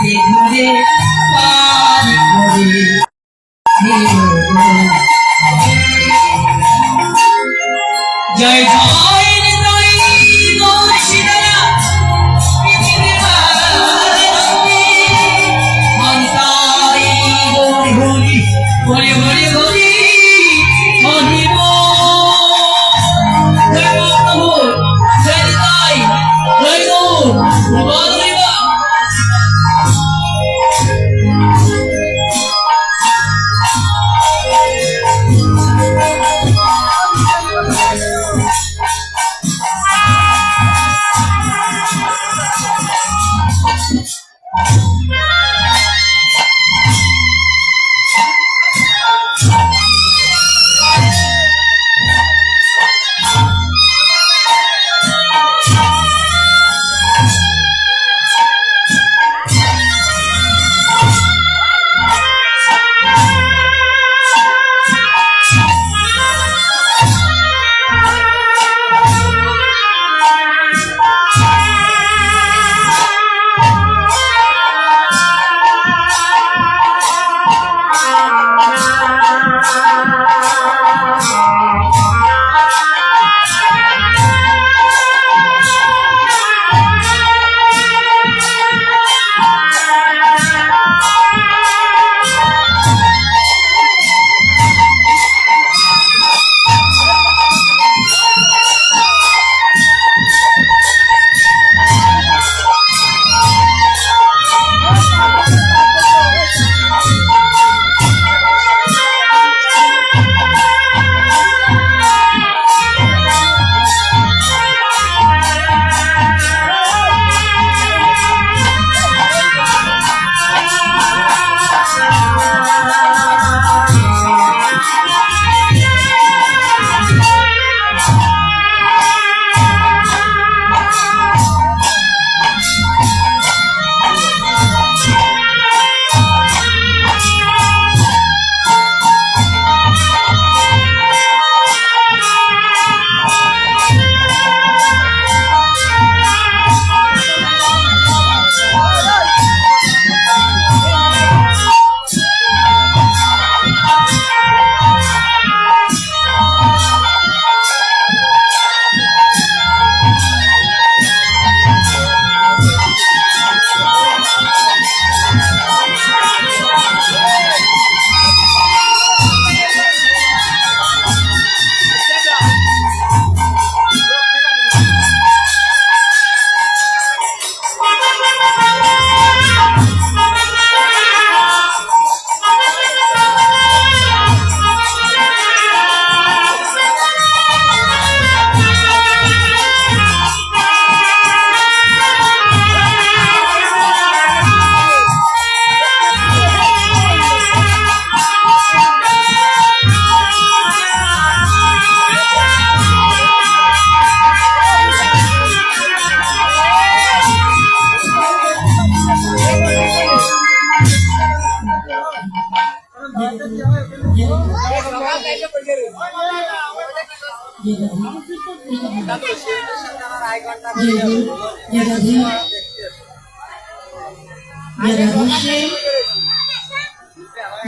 ঘুরে পারি করে জয় জয় নিতাই গৌর সীতারা পৃথিবীর মানবী মন্তাই গৌর হরি হরি হরি হরি হরি জয় প্রভু জয় নিতাই জয় গৌর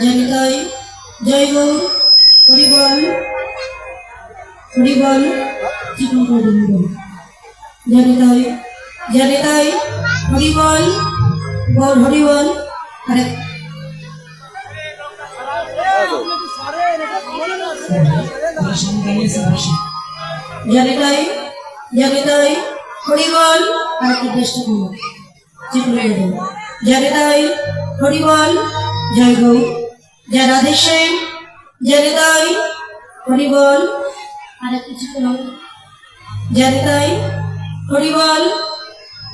বল জয় গৌর হরিবল হরিবল জনিতাই জনিতাই হরিবল গৌর হরিবল হরে জনিতাই জনিতাই হরিবল আর কি চেষ্টা করব জনিতাই হরিবল জয় গৌর জয় রাধেশ্যাম জনিতাই হরিবল আর কিছু করব জনিতাই হরিবল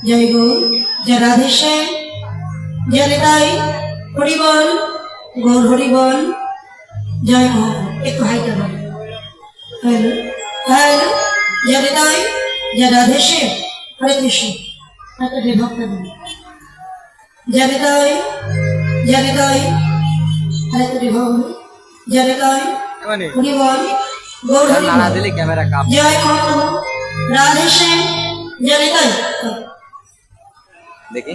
জয় গৌর জয় রাধেশ্যাম জনিতাই হরিবল গৌর হরিবল জয় মা একটু হাইটা বল হ্যালো হ্যালো জনিতাই জয় রাধেশ্যাম হরে কৃষ্ণ একটা যে ভক্ত জনিতাই জনিতাই হরে কৃষ্ণ ভগবান জনিতাই হরিবল গৌর হরিবল জয় মা রাধেশ্যাম জনিতাই দেখি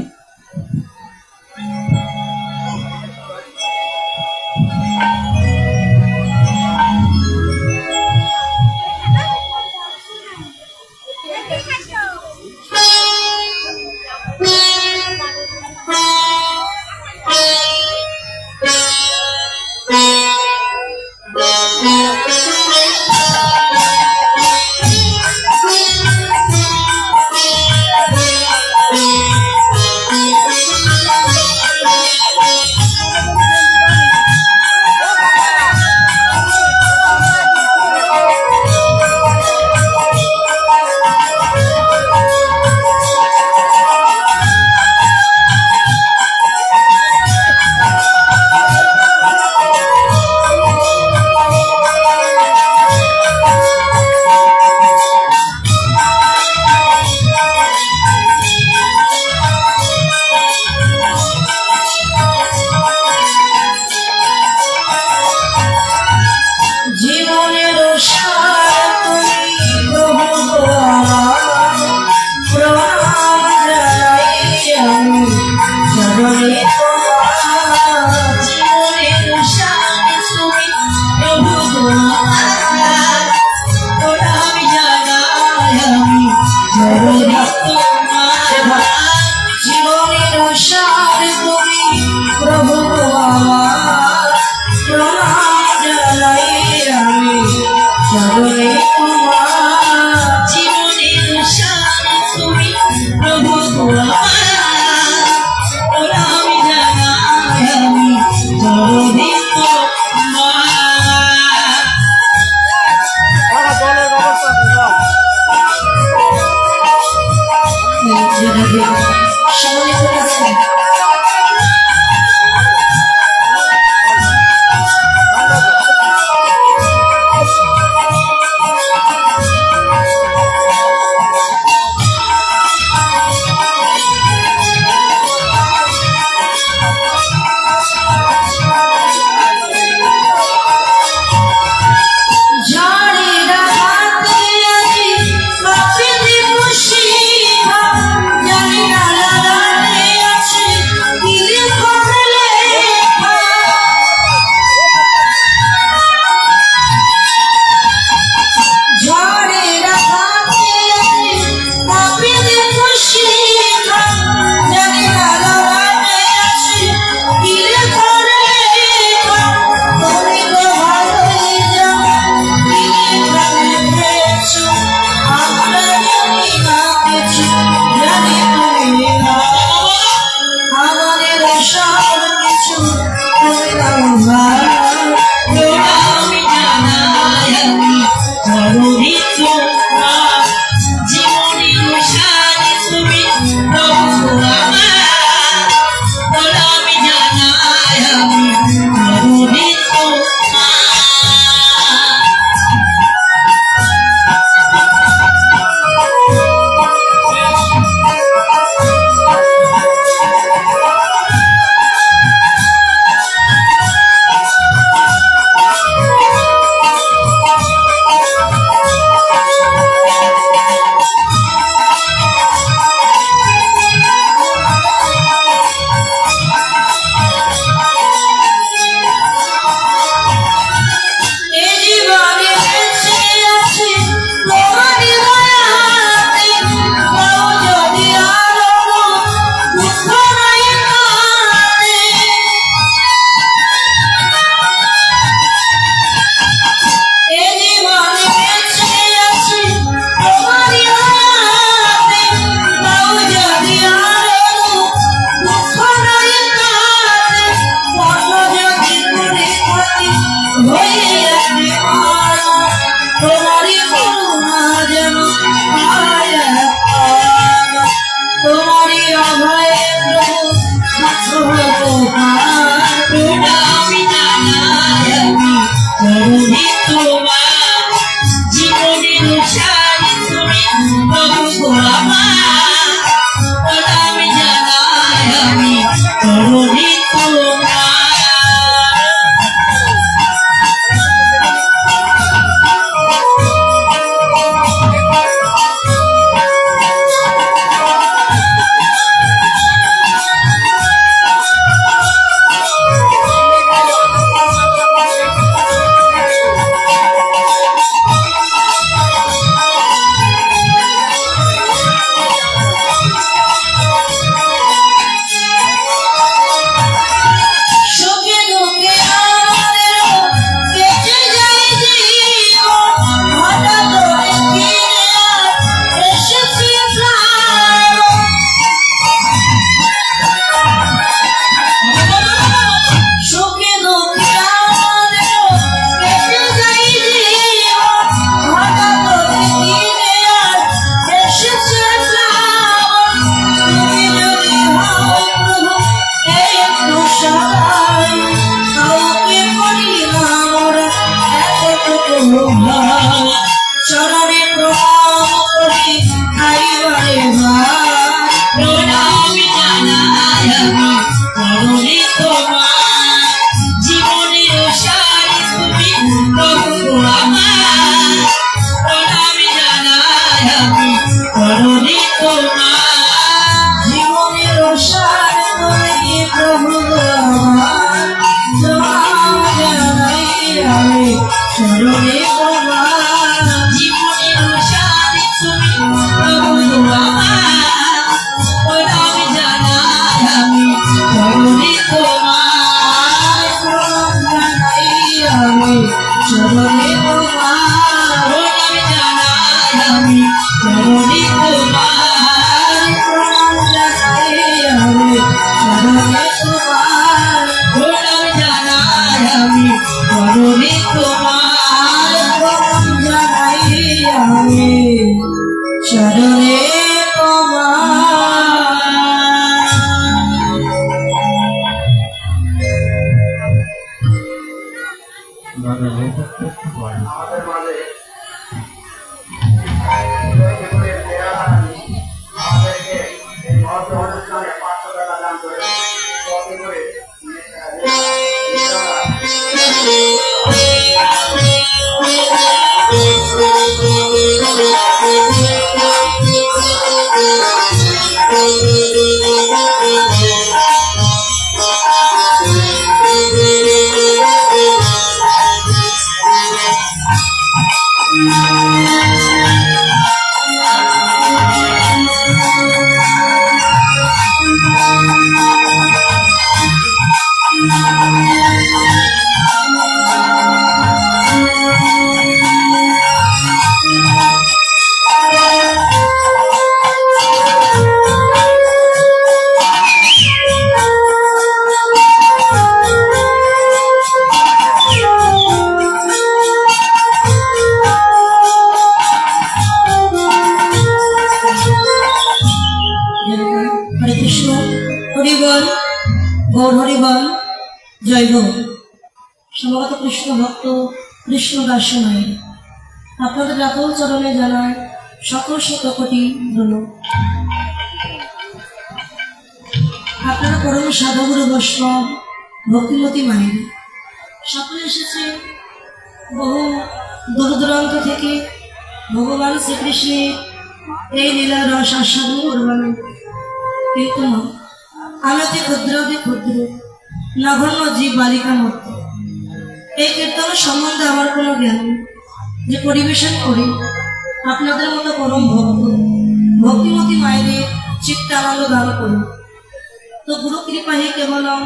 চরণে জীবনের শান তুমি প্রভু আমি জানাই আমি চরণে তোমার জীবনের শান তুমি প্রভু প্রণাম জানাই আমি চরণে তোমার জীবনের শান তুমি প্রভু প্রণাম জানাই আমি চরণে সকলে করেছে প্রভু আমার জবাব জানাই আমি চরণে তোমার জীবনের সাথী তুমি প্রভু আমার প্রণাম জানাই আমি চরণে তোমার প্রণাম জানাই আমি চরণে তোমার প্রণাম জানাই আমি চরণে তোমার প্রণাম জানাই আমি চরণে তোমার প্রণাম জানাই আমি চরণে তোমার প্রণাম জানাই আমি চরণে আমাদের মাঝে আমাদেরকে এই মহৎ অনুষ্ঠানে 500 টাকা দান করে কপি করে হরে কৃষ্ণ হরিবল গৌর হরিবল জয় গৌর সমগত কৃষ্ণ ভক্ত কৃষ্ণ দাসনায় আপনাদের রাতুল চরণে জানায় সকল শতকোটি ধন্যবাদ। আপনারা পরম সাধুগুরু বৈষ্ণব ভক্তিমতী মায়ের সকলে এসেছে বহু দূর দূরান্ত থেকে ভগবান শ্রীকৃষ্ণের এই লীলা রস আস্বাদন করবেন, কিন্তু আমি অতি ক্ষুদ্র নগণ্য জীব বালিকা মতো এই কীর্তনের সম্বন্ধে আমার কোনো জ্ঞান নেই যে পরিবেশন করি আপনাদের মতো পরম ভক্ত ভক্তিমতী মায়েদের চিত্ত আনন্দ দান করুন। তো গুরু কৃপা হে কেবলম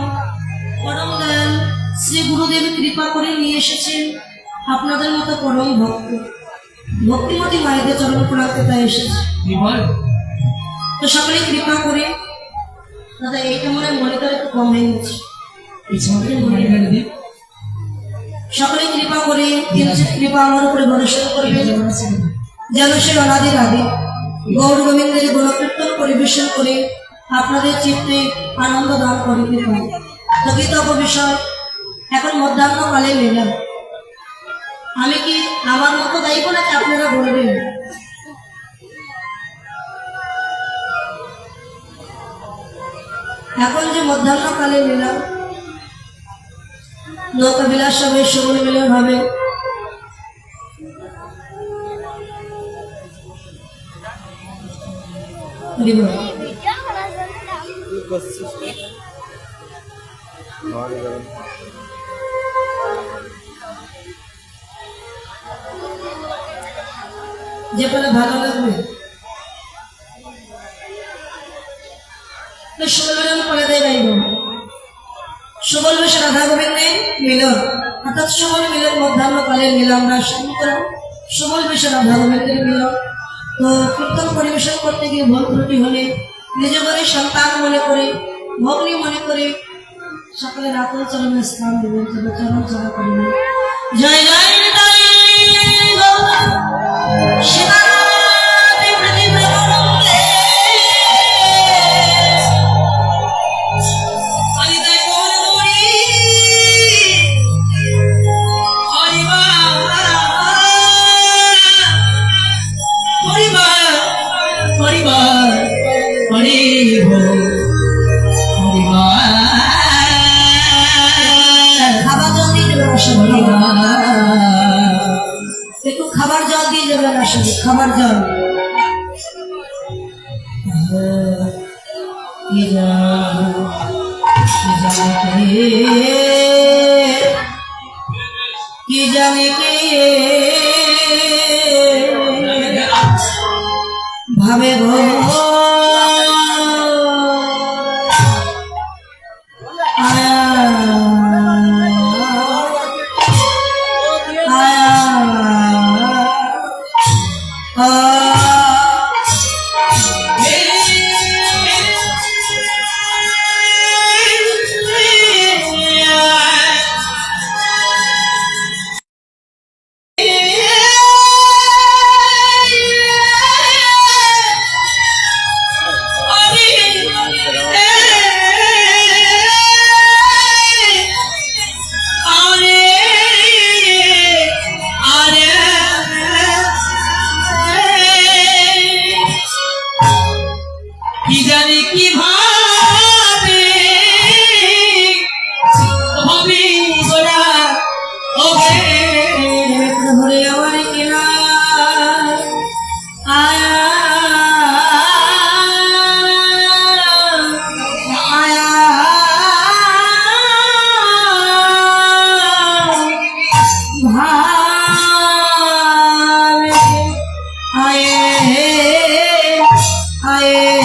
পরম দয়াল শ্রী গুরুদেব কৃপা করে নিয়ে এসেছেন আপনাদের মতো পরম ভক্ত ভক্তিমতী মায়েদের চরণ প্রান্তে তাই এসেছে। তো সকলে কৃপা করে দাদা এইটা মনে করে একটু কম হয়ে গেছে, সকলে কৃপা করে কৃপা আমার উপরে ভরসা করবে যেন সে অনাদির আদি গৌর গোবিন্দের গুণকীর্তন পরিবেশন করে আপনাদের চিত্তে আনন্দ দান করিতে পারে। তো কৃতজ্ঞ বিষয় এখন মধ্যাহ্নকালে নিলাম আমি কি আমার মতো দায়ী নাকি আপনারা বলবেন? এখন যে মধ্যাহ্নকালে নিলাম নৌকা বিলাস সবাই সবল মিলে ভাবে যে পেলে ভালো লাগবে সুবল করে দেয় গাইব সুবল বেশ রাধা গোবিন্দের মিলন অর্থাৎ সুবল মিলন মধ্যাহ্নকালে মিলন আমরা সুবল বেশ রাধা গোবিন্দের মিলন। তো কীর্তন পরিবেশন করতে গিয়ে ভুল ত্রুটি হলে নিজ করে সন্তান মনে করে ভগ্নী মনে করে সকলে রাতুল চরণের স্থান দেবেন, তবে চরণ চরণ করবেন। জয় জয় একটু খাবার জল দিয়ে যাবেন, আসলে খাবার জল দিয়ে কি জানে কে ভাবে গো কি জানি কি ভাবে হবে গোরা ওবে প্রভুরে আমার কেনা আয়া আয়া ভাবে আয়ে আয়ে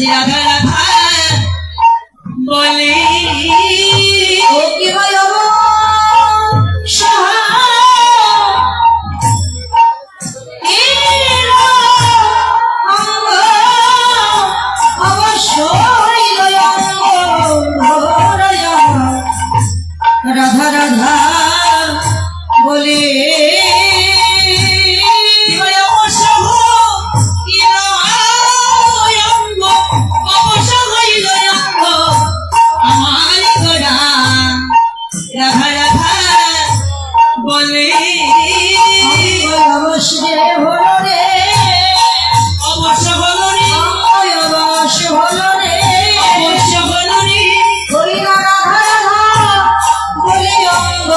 আজি রাধা রাধা বলে ও কি হয় রাধা রাধা বলে রাধা রাধা বলে অবশ্য হলো রে অবশ্য হলো রে অবশ্য হলো রে অবশ্য হলো রে হরি না রাধা রাধা বলে অঙ্গ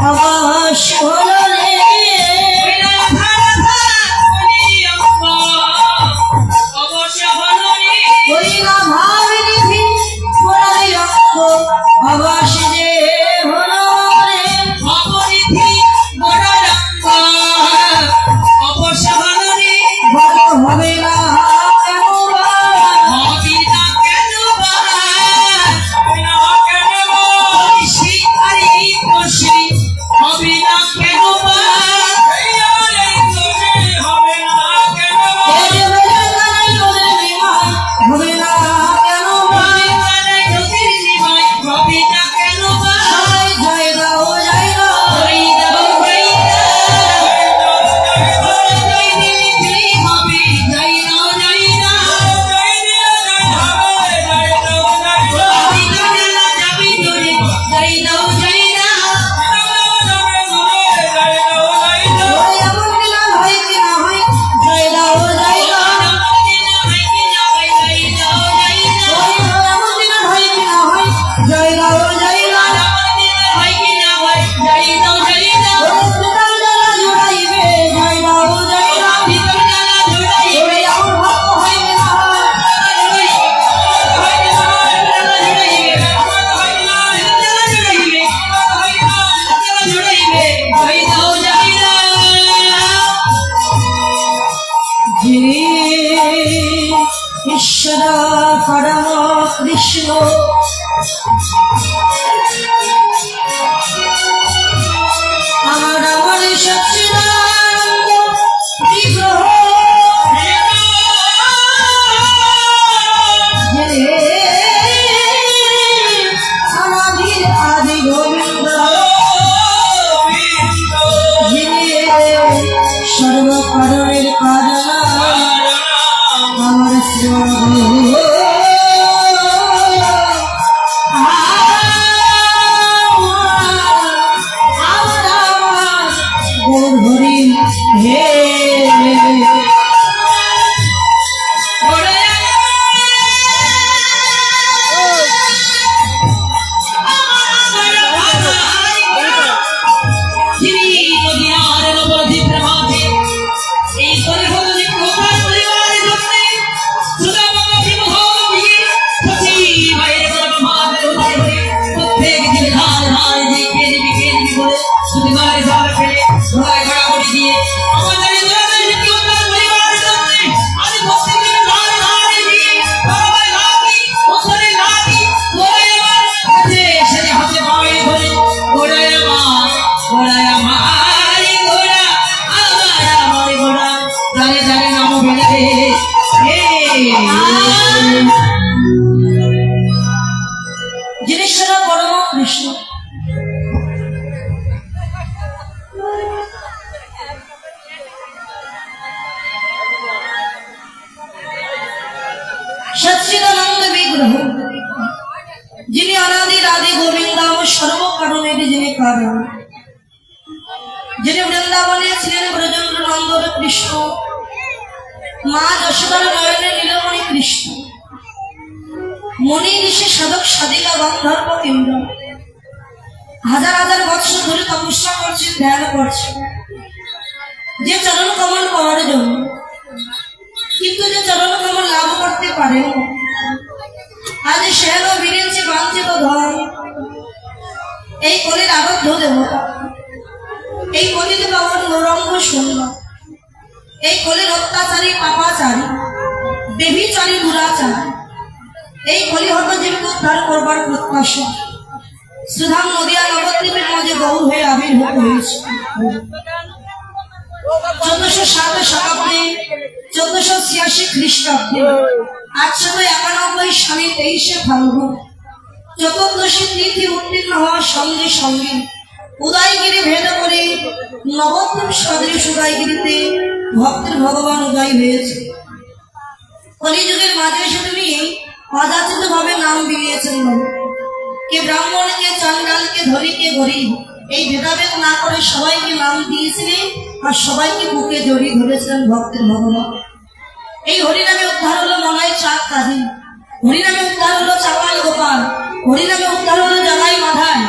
অবশ্য হলো রে রাধা রাধা বলে অবশ্য হলো রে হরি না ভাবিনি ভিন বলে অঙ্গ অবশ্য যে হলো রে অপরিধি বড় রঙ্গ অবশ্য হলো রে বল হবে না কেন বা হবি না কেন বা কেন বা কৃষি আরে কৃষি হবি না কেন বা হবে না কেন বা এই বেলা নাই ওদের বিমান হবে না কেন বা নদীর নিমাই হবি না কেন বা জয় দাও জয় দাও জয় দাও জয় হবে জয় দাও জয় যাবি তোরে জয় দাও জয় ওই এমন দিনা হয় কি না হয় জয় দাও জয় দাও ওই এমন দিনা হয় কি না হয় জয় দাও জয় দাও ওই সুতার জ্বালা জুড়াইবে জয় দাও জয় দাও ওই এমন ভাগ্য হয় কি না হয় যে ঈশ্বর পরম কৃষ্ণ আমার আমার সচ্চিদানন্দ বিগ্রহ যে অনাদির আদি গোবিন্দ যিনি সর্বকারণের কারণ আমার হরি হে জিনিসটা পরম কৃষ্ণ সচ্চিদানন্দ বিগ্রহ যিনি অনাদি আদি গোবিন্দ সর্বকারণের যিনি কারণ যিনি বৃন্দাবনে ছিলেন ব্রজেন্দ্র নন্দন কৃষ্ণ মা যশোদার নয়নে নীলমণি কৃষ্ণ মণি ঋষি সাধক সাধিকা গন্ধর্ব ইন্দ্র হাজার হাজার বৎসর ধরে তপস্যা করছেন ধ্যান করছেন যে চরণ কমল পাওয়ার জন্য, কিন্তু যে চরণ কমল লাভ করতে পারে আজ সেন বিরিঞ্চে বাঞ্ছিত ধন এই কলির আবদ্ধ দেবতা, এই কলিতে পাবন গৌরঙ্গ সুন্দর, এই কলির অত্যাচারী পাপাচারী বেবিচারী দুরাচার এই কলিহত জীবকে উদ্ধার করবার প্রত্যাশা সুধাম নদিয়া নবদ্বীপের মাঝে গৌর হয়ে আবির্ভূত হয়েছে 1407 শতাব্দী 1486 খ্রিস্টাব্দে 891 সালে 23 ফাল্গুন চতুর্দশী তিথি উত্তীর্ণ হওয়ার সঙ্গে সঙ্গে উদয়গিরি ভেদ করে নবদ্বীপ সদৃশ উদয়গিরিতে ভক্তের ভগবান উদয় হয়েছে। কলিযুগের মাঝে এসে তুমি অযাচিত ভাবে নাম বিলিয়েছেন, কে ব্রাহ্মণ, কে চণ্ডাল, কে ধরি, কে গরিব, এই ভেদাভেদ না করে সবাইকে নাম দিয়েছিলেন আর সবাইকে বুকে জড়িয়ে ধরেছিলেন ভক্তের ভগবান। এই হরিনামে উদ্ধার হলো মনাই চাঁদ কাজী, হরিনামে উদ্ধার হলো চাপাল গোপাল, হরিনামে উদ্ধার হলো জাগাই মাধায়।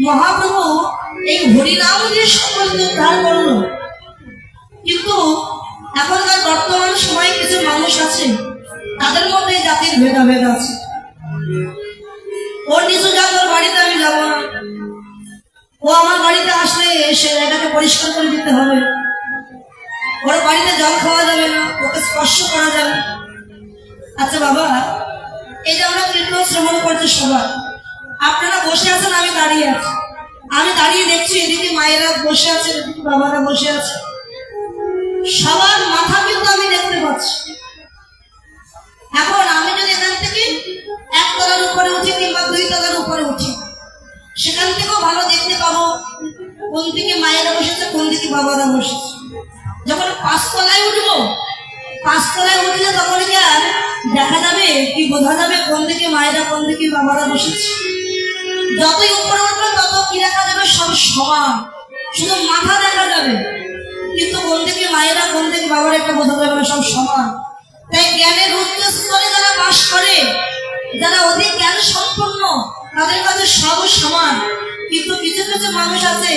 মহাপ্রভু এই হরিনাম দিয়ে সকলকে উদ্ধার করলো। কিন্তু এখনকার বর্তমান সময়ে কিছু মানুষ আছে, তাদের মধ্যে জাতির ভেদাভেদ আছে। ওর নিচু জাত, ওর বাড়িতে আমি যাবো না, ও আমার বাড়িতে আসলে এসে এটাকে পরিষ্কার করে দিতে হবে, ওর বাড়িতে জল খাওয়া যাবে না, ওকে স্পর্শ করা যাবে না। আচ্ছা বাবা, এই যে আমরা কীর্তন শ্রবণ করছি সবাই, আপনারা বসে আছেন, আমি দাঁড়িয়ে আছি, আমি দাঁড়িয়ে দেখছি এদিকে মায়েরা বসে আছে, এদিকে বাবারা বসে আছে, সবার মাথা কিন্তু আমি দেখতে পাচ্ছি। এখন আমি যদি এখান থেকে 1 তলার উপরে উঠি কিংবা 2 তলার উপরে উঠি, সেখান থেকেও ভালো দেখতে পাবো কোন দিকে মায়েরা বসেছে, কোন দিকে বাবারা বসেছে। যখন 5 তলায় উঠবো, 5 তলায় উঠলে তখন কি আর দেখা যাবে কি বোঝা যাবে কোন দিকে মায়েরা কোন দিকে বাবারা বসেছে? যতই উপরে উঠবে তত কি দেখা যাবে? সব সমান, শুধু মাথা দেখা যাবে, কিন্তু কোন দিকে মায়েরা কোন দিকে বাবারা একটা বোঝা যাবে না, সব সমান। তাই জ্ঞানের উচ্চ স্তরে যারা বাস করে, যারা অধিক জ্ঞান সম্পন্ন, তাদের কাছে সব সমান। কিন্তু কিছু কিছু মানুষ আছে,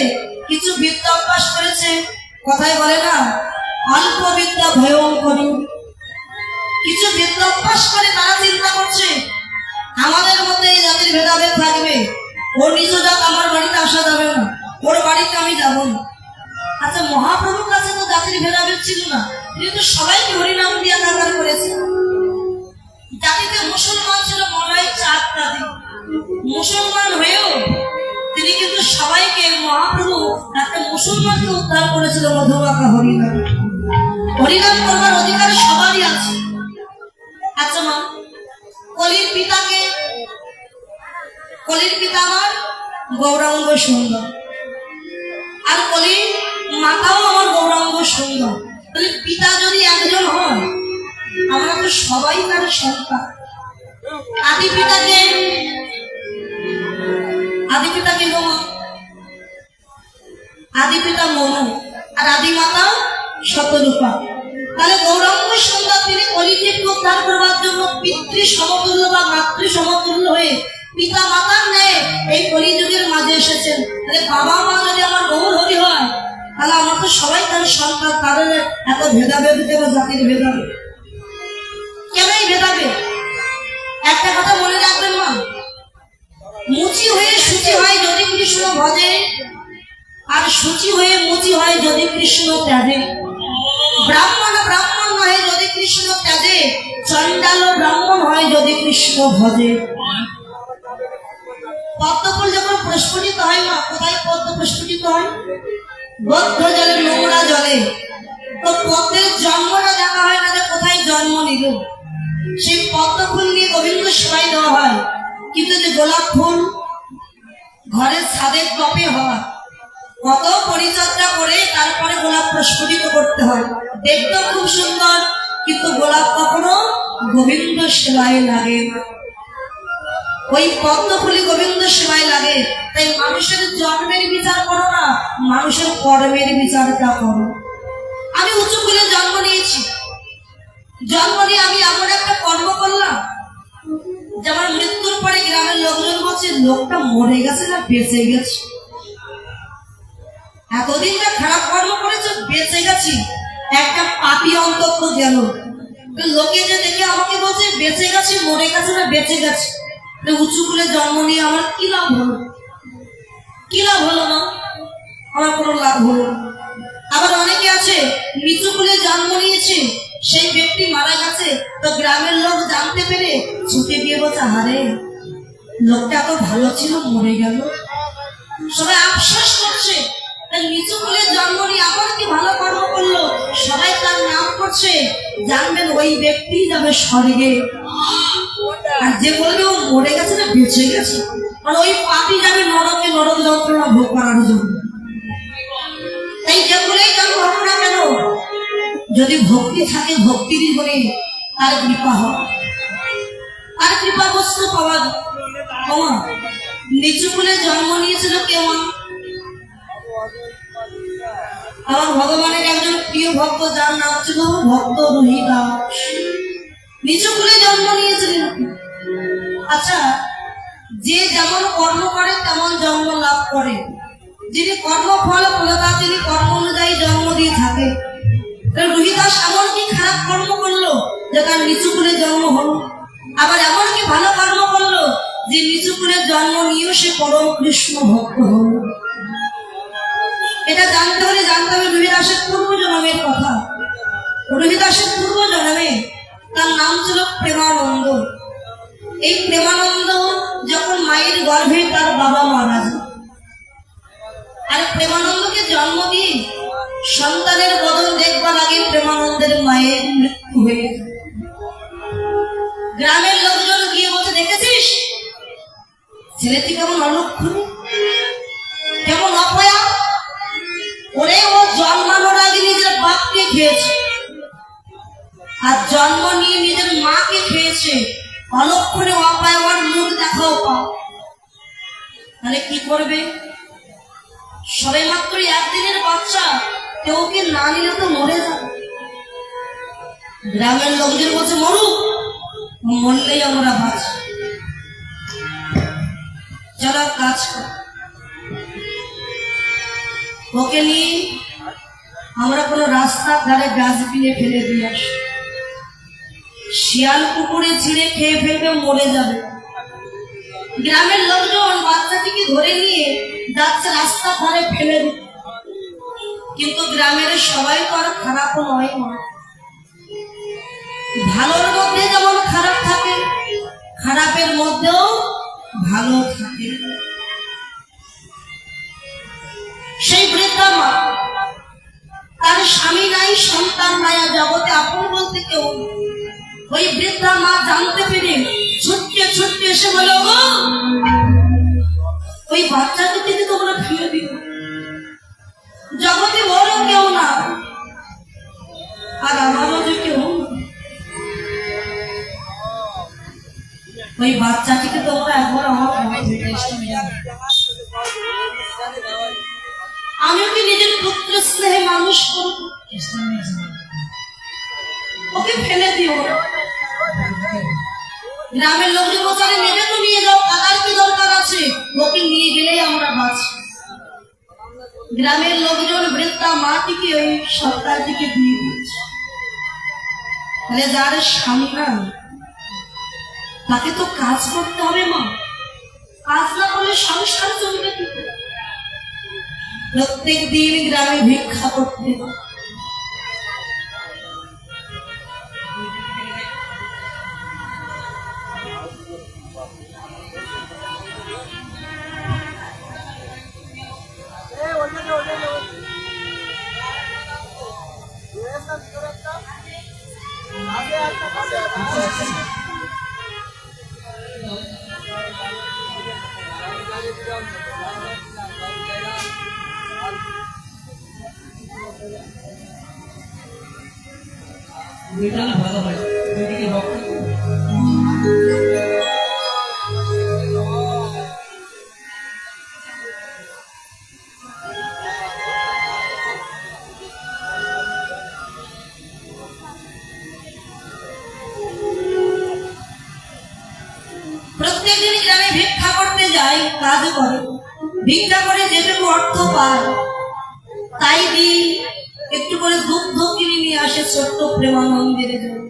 কিছু বিদ্যা অভ্যাস করেছে, কথাই বলে না অল্প বিদ্যা ভয়ঙ্করী। কিছু বিদ্যা অভ্যাস করে তারা চিন্তা করছে আমাদের মধ্যে এই জাতির ভেদাভেদ থাকবে, ওর নিজ জাত আমার বাড়িতে আসা যাবে না, ওর বাড়িতে আমি যাব না। আচ্ছা, মহাপ্রভুর কাছে তো জাতির ভেদাভেদ ছিল না, তিনি তো সবাইকে হরিনাম দিয়ে একাকার করেছেন। জাতিতে মুসলমান ছিল মনাই চাঁদ কাজী, মুসলমান হয়েও তিনি কিন্তু সবাইকে, মহাপ্রভু একটা মুসলমানকে উদ্ধার করেছিল মধুমাখা হরিনাম। হরিনাম করবার অধিকার সবারই আছে। আচ্ছা মা, কলির পিতাকে, কলির পিতা আমার গৌরাঙ্গ সুন্দর, আর কলির মাতাও আমার গৌরাঙ্গ সুন্দর। তাহলে পিতা যদি একজন হন, আমরা তো সবাই তার সন্তান। আদি পিতাকে, আদি পিতাকে মনু, আদি পিতা মনু, আর আদি মাতা শতরূপা। তাহলে গৌরাঙ্গ সুন্দর তিনি কলিযুগকে উদ্ধার করবার জন্য পিতৃ সমতুল্য বা মাতৃ সমতুল্য হয়ে পিতা মাতার ন্যায় এই কলিযুগের মাঝে এসেছেন। তাহলে বাবা মা যদি আমার গৌর হরি হয়, তাহলে আমার তো সবাই তার সন্তান। তাদের এত ভেদাভেদ কেন? জাতির ভেদাভেদ কেন? এই ভেদাভেদ একটা কথা মনে রাখবেন মা, মুচি হয়ে শুচি হয় যদি কৃষ্ণ ভজে, আর শুচি হয়ে মুচি হয় যদি কৃষ্ণ ত্যাজে। ব্রাহ্মণ ব্রাহ্মণ হয় যদি কৃষ্ণ ত্যাজে, চণ্ডাল ব্রাহ্মণ হয় যদি কৃষ্ণ ভজে। পদ্মফুল যখন প্রস্ফুটিত হয় মা, কোথায় পদ্ম প্রস্ফুটিত হয়? বদ্ধ জলে, নোংরা জলে। তো পদ্মের জন্মটা দেখা হয় না যে কোথায় জন্ম নিল। সেই পদ্ম ফুল নিয়ে গোবিন্দ সেবাই দেওয়া হয়, কিন্তু যে গোলাপ ফুল ঘরের ছাদের টপে হয়, কত পরিচর্যা করে তারপরে গোলাপ প্রস্ফুটিত করতে হয়। দেখতেও খুব সুন্দর, কিন্তু গোলাপ কখনো গোবিন্দ সেবায় লাগে না। ওই পদ্ম ফুলি গোবিন্দ সেবায় লাগে। তাই মানুষের জন্মের বিচার করো না, মানুষের কর্মের বিচারটা করো। আমি উঁচু কুলে জন্ম নিয়েছি, জন্ম নিয়ে আমি এমন একটা কর্ম করলাম, যেমন মৃত্যুর পরে গ্রামের লোকজন বলছে লোকটা মরে গেছে না বেঁচে গেছে। এতদিন যা খারাপ কর্ম করেছে, বেঁচে গেছি, একটা পাপী অন্তত গেল। লোকে যে দেখে আমাকে বলছে বেঁচে গেছি, মরে গেছে না বেঁচে গেছে। উঁচু কুলে জন্ম নিয়ে আমার কি লাভ হলো? কি লাভ হলো না? আমার কোনো লাভ হলো না। আবার অনেকে আছে নিচু কুলে জন্ম নিয়েছে, সেই ব্যক্তি মারা গেছে, গেছে, তো গ্রামের লোক জানতে পেরে ছুটে গিয়ে বলছে, আরে লোকটা এত ভালো ছিল, মরে গেল। সবাই আফসোস করছে, তাই নিচু কুলে জন্ম নিয়ে আবার কি ভালো কর্ম করলো, সবাই তার নাম করছে। জানবেন ওই ব্যক্তি যাবে স্বর্গে, আর যে বলবে ও মরে গেছে না বেঁচে গেছে, মানে ওই পাপি যাবে নরকে, নরক যন্ত্রণা ভোগ করার জন্য। তাই যে বলেই তার ঘটনা কেন, যদি ভক্তি থাকে, ভক্তির জীবনে তার কৃপা হয়, তার কৃপা বস্তু পাওয়া যায়। নিচু কুলে জন্ম নিয়েছিল কেমন, আমার ভগবানের একজন প্রিয় ভক্ত, যার নাম ছিল ভক্ত রহিদাস, নিচু কুলে জন্ম নিয়েছিলেন। আচ্ছা, যে যেমন কর্ম করে তেমন জন্ম লাভ করে, যিনি কর্মফল প্রদাতা তিনি কর্ম অনুযায়ী জন্ম দিয়ে থাকে। রহিদাস এমন কি খারাপ কর্ম করলো যে তার নিচু কুলে জন্ম হলো, আবার এমন কি ভালো কর্ম করলো যে নিচু কুলে জন্ম নিয়েও সে পরম কৃষ্ণ ভক্ত হলো। এটা জানতে হলে জানতে হবে রহিদাসের পূর্ব জন্মের কথা। রহিদাসের পূর্ব জন্মে তার নাম ছিল প্রেমানন্দ। এই প্রেমানন্দ যখন মায়ের গর্ভে তার বাবা মারা যায়, আর প্রেমানন্দকে জন্ম দিয়ে সন্তানের বদন দেখবার আগে প্রেমানন্দের মায়ের মৃত্যু হয়ে যায়। গ্রামের লোকজন গিয়ে বলছে, দেখেছিস ছেলেটি কেমন অলক্ষণী, কেমন অপয়া, ওরে ও জন্মানোর আগে নিজের বাপকে খেয়েছে, আর জন্ম নিয়ে নিজের মাকে খেয়েছে, অলক্ষণে অপায়, ওর মুখ দেখাও পাও। তাহলে কি করবে? সবাই মাত্র একদিনের বাচ্চা, কেউ কি না নিলে তো মরে যাবে। গ্রামের লোকজন বলছে, মরুক, মরলেই আমরা বাঁচি, যারা কাজ করে ওকে নিয়ে আমরা কোনো রাস্তার ধারে ডাস্টবিনে ফেলে দিয়ে আসি, শিয়াল কুকুরে ছিঁড়ে খেয়ে ফেলবে, মরে যাবে। গ্রামের লোকজন বাচ্চাটিকে ধরে নিয়ে যাচ্ছে রাস্তার ধারে ফেলে দিতে, কিন্তু গ্রামের সবাই তো আর খারাপ নয়, ভালোর মধ্যে যেমন খারাপ থাকে, খারাপের মধ্যেও ভালো থাকে। সেই বৃদ্ধা মা, তার স্বামী নাই, সন্তান নাই, জগতে আপন বলতে কেউ। ওই বৃদ্ধা মা জানতে পেরে ছুটতে ছুটতে এসে বলো, গো ওই বাচ্চাকে থেকে তোমরা ফিরে দিও, জগতে ওরও কেউ না, আর আমারও যে কেউ, ওই বাচ্চাটিকে তোমরা একবার আমার আমি ওকে নিজের পুত্র স্নেহে মানুষ করব, ওকে ফেলে দিও। গ্রামের লোকজন বলছে, নেবে তো নিয়ে যাও, কাদার কি দরকার আছে, ওকে নিয়ে গেলেই আমরা বাঁচি। গ্রামের লোকজন বৃদ্ধা মাটিকে ওই সন্তানটিকে দিয়ে দিয়েছে। তাহলে যার স্বামী না, তাকে তো কাজ করতে হবে মা, কাজ না করলে সংসার চলবে কি করে? প্রত্যেক দিন গ্রামে ভিক্ষা করতে, ভালো হয় দুইদিকে ভক্তি। প্রত্যেকদিন গ্রামে ভিক্ষা করতে যায়, কাজ করে, ভিক্ষা করে যেটুকু অর্থ পায় তাই দিয়ে একটু করে দুগ্ধ কিনে নিয়ে আসে ছোট্ট প্রেমানন্দের জন্য।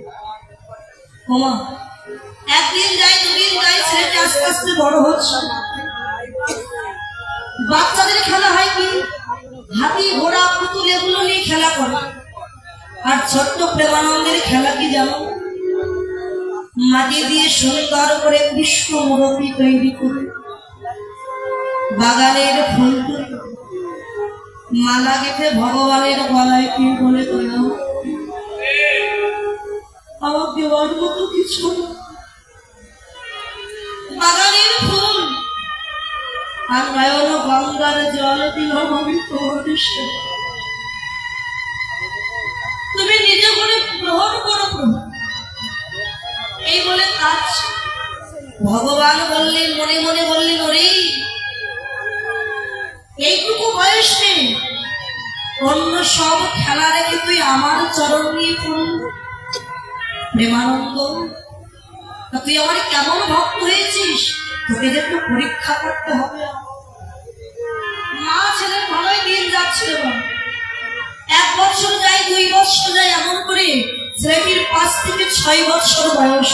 একদিন যায়, দুদিন যায়, ছেলেটা আস্তে আস্তে বড় হচ্ছে। বাচ্চাদের খেলা হয় কি, হাতি ঘোড়া পুতুল এগুলো নিয়ে খেলা করে, আর ছোট্ট প্রেমানন্দের খেলা কি জানো, মাটি দিয়ে সুন্দর করে কৃষ্ণ মূর্তি তৈরি করে বাগানের ফুল তুলে মালা গেঁথে ভগবানের গলায় কি বলে গেলাম, আমার দেওয়ার মতো কিছু না। বাগানের ফুল আর নয়ন গঙ্গার জল দিলাম আমি তোমাদের সাথে। তুমি নিজে করে গ্রহণ করো প্রভু, এই বলে কাজ। ভগবান বললেন, মনে মনে বললেন, ওরে এইটুকু বয়সে অন্য সব খেলা রেখে তুই আমার চরণ নিয়ে পড়ল প্রেমানন্দ, তুই আমার কেমন ভক্ত হয়েছিস, তোকে যে একটু পরীক্ষা করতে হবে। মা ছেলের ভালোই দিন যাচ্ছিল, 1 বছর যায় 2 বছর যায়, এমন করে ছেলেটির 5 থেকে 6 বছর বয়স।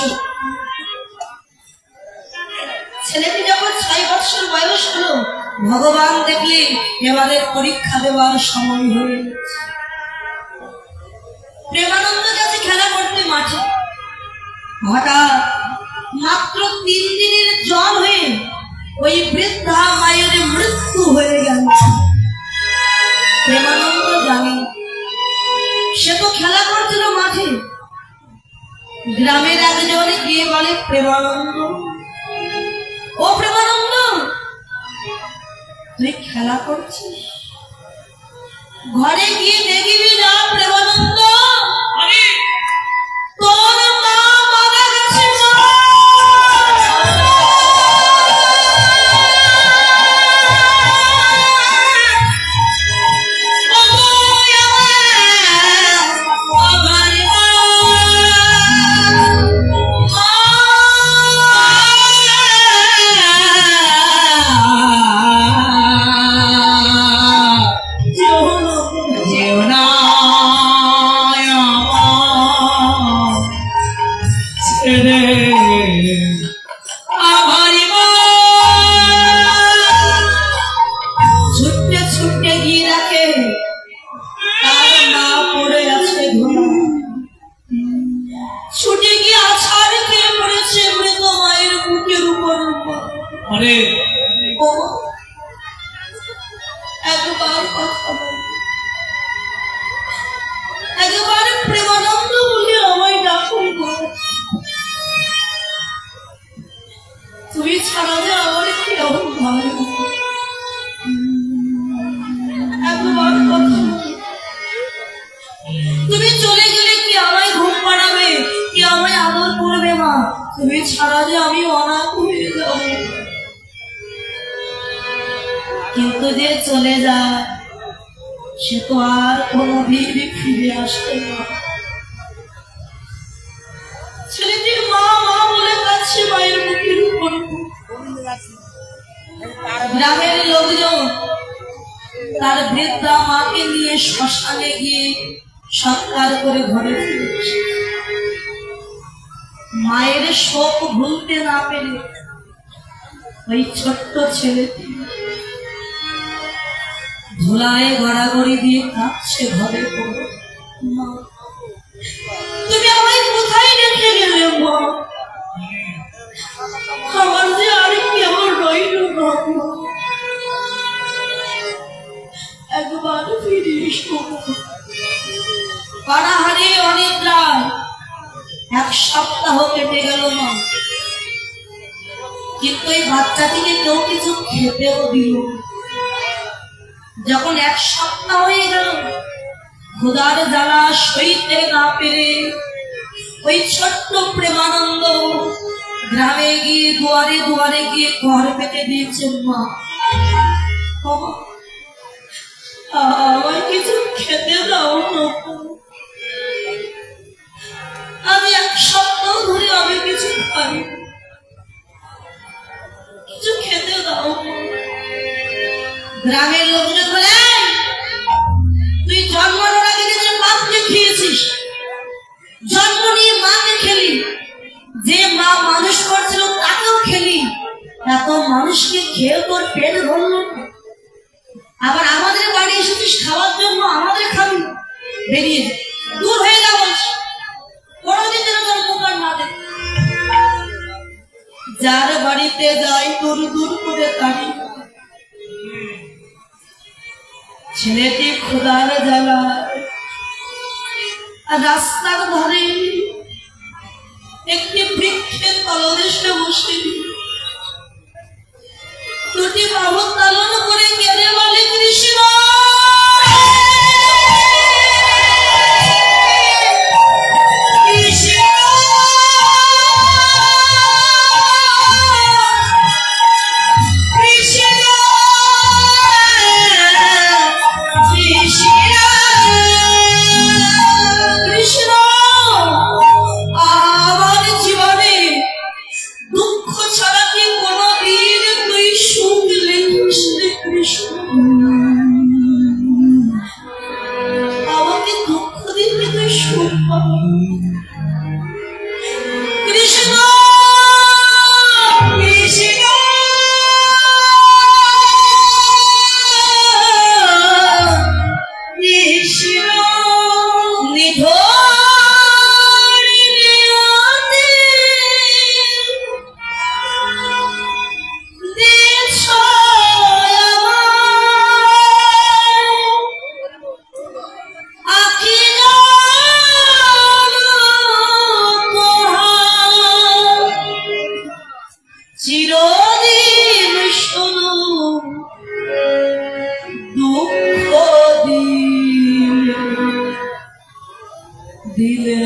ছেলেটি যখন 6 বছর বয়স হলো, ভগবান দেখলেন এবারে পরীক্ষা দেওয়ার সময় হয়ে গেছে। প্রেমানন্দ কাছে খেলা করতে মাঠে, হঠাৎ মাত্র 3 দিনের জল হয়ে ওই বৃদ্ধা মায়ের মৃত্যু হয়ে গেল। প্রেমানন্দ জানে, সে তো খেলা করছিল মাঠে। গ্রামের একজন গিয়ে বলে, প্রেমানন্দ, ও প্রেমানন্দ, তুই খেলা করছিস, ঘরে গিয়ে দেখবি না প্রেমানন্দ, তোর মা মারা গেছে। ছুটতে ছুটতে গিয়ে রাখে তার মা পড়ে আছে ঘোড়া। ছুটে গিয়ে আছাড় খেয়ে পড়েছে মৃত মায়ের বুকের উপর। ও একবার কথা বল, একবার প্রেমানন্দ বলে আমায় ডাকুন গো। তুমি ছাড়া যে আমার কেউ ভালো, একবার কথা বল। তুমি চলে গেলে কি আমায় ঘুম পাড়াবে, কি আমায় আদর করবে মা? তুমি ছাড়া যে আমি অনাথ হয়ে যাব। কিন্তু যে চলে যায় সে তো আর কোনোদিন ফিরে আসবে না। ছেলেটির মা মা বলে কাছে মায়ের মুখের উপর। গ্রামের লোকজন তার বৃদ্ধা মাকে নিয়ে শ্মশানে গিয়ে সৎকার করে ঘরে ফিরেছে। মায়ের শোক ভুলতে না পেরে ওই ছোট্ট ছেলেটি ধুলায় গড়াগড়ি দিয়ে কাঁদছে ঘরে। মা, তুমি আমায় কোথায় রেখে গেলে মা? আমার যে আর কেমন রইল না, একবার ফিরে এসো। পাড়াহারে অনিদ্রায় 1 সপ্তাহ কেটে গেল মা, কিন্তু এই বাচ্চাটিকে কেউ কিছু খেতেও দিল। যখন 1 সপ্তাহ হয়ে গেল, ক্ষুধার জ্বালা সইতে না পেরে ওই ছোট্ট প্রেমানন্দ গ্রামে গিয়ে দুয়ারে দুয়ারে গিয়ে ঘর পেতে দিয়েছেন। মা, আমায় কিছু খেতে দাও না, আমি 1 সপ্তাহ ধরে আমি কিছু খাই, কিছু খেতে দাও। গ্রামের লোকজন বলে, তুই জন্মানোর আগে নিজের বাপকে খেয়েছিস, জন্ম নিয়ে মাকে খেলি, যে মা মানুষ করছিল তাকেও খেলি, এত মানুষকে খেয়ে তোর পেট ভরল, আবার আমাদের বাড়ি এসেছিস খাওয়ার জন্য, আমাদের খাবি? বেরিয়ে দূর হয়ে যা বলছি, কোনোদিন যেন তোর মুখ আর না দেখ। যার বাড়িতে যাই দূর দূর করে তাড়ি, ছেলেটি খোদার জ্বালা রাস্তার ধারে একটি বৃক্ষের তলদেশে বসে দুটি বাহু তালন করে কেঁদে বলে, কৃষ্ণ কৃষ্ণ আমার জীবনে দুঃখ ছাড়া কি কোনদিন তুই সুখ লিখিস রে কৃষ্ণ? আমাকে দুঃখ দিতে তুই সুখ পাবি কৃষ্ণ। কৃষ্ণ কৃষ্ণ নিধর নিয়তি দিচ্ছ আমায় আখি জল পোহাও, চিরদিন শুধু দুঃখ দিলে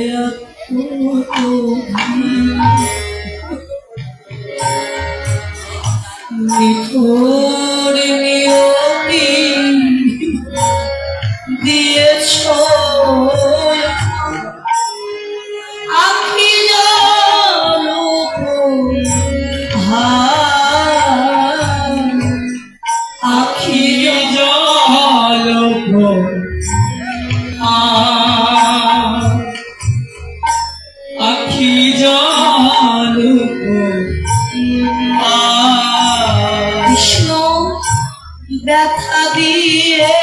নিঠুর নিয়তি দিয়েছ আখি জল পোহাও, আখি জল আখি জল কৃষ্ণ ব্যথা দিয়ে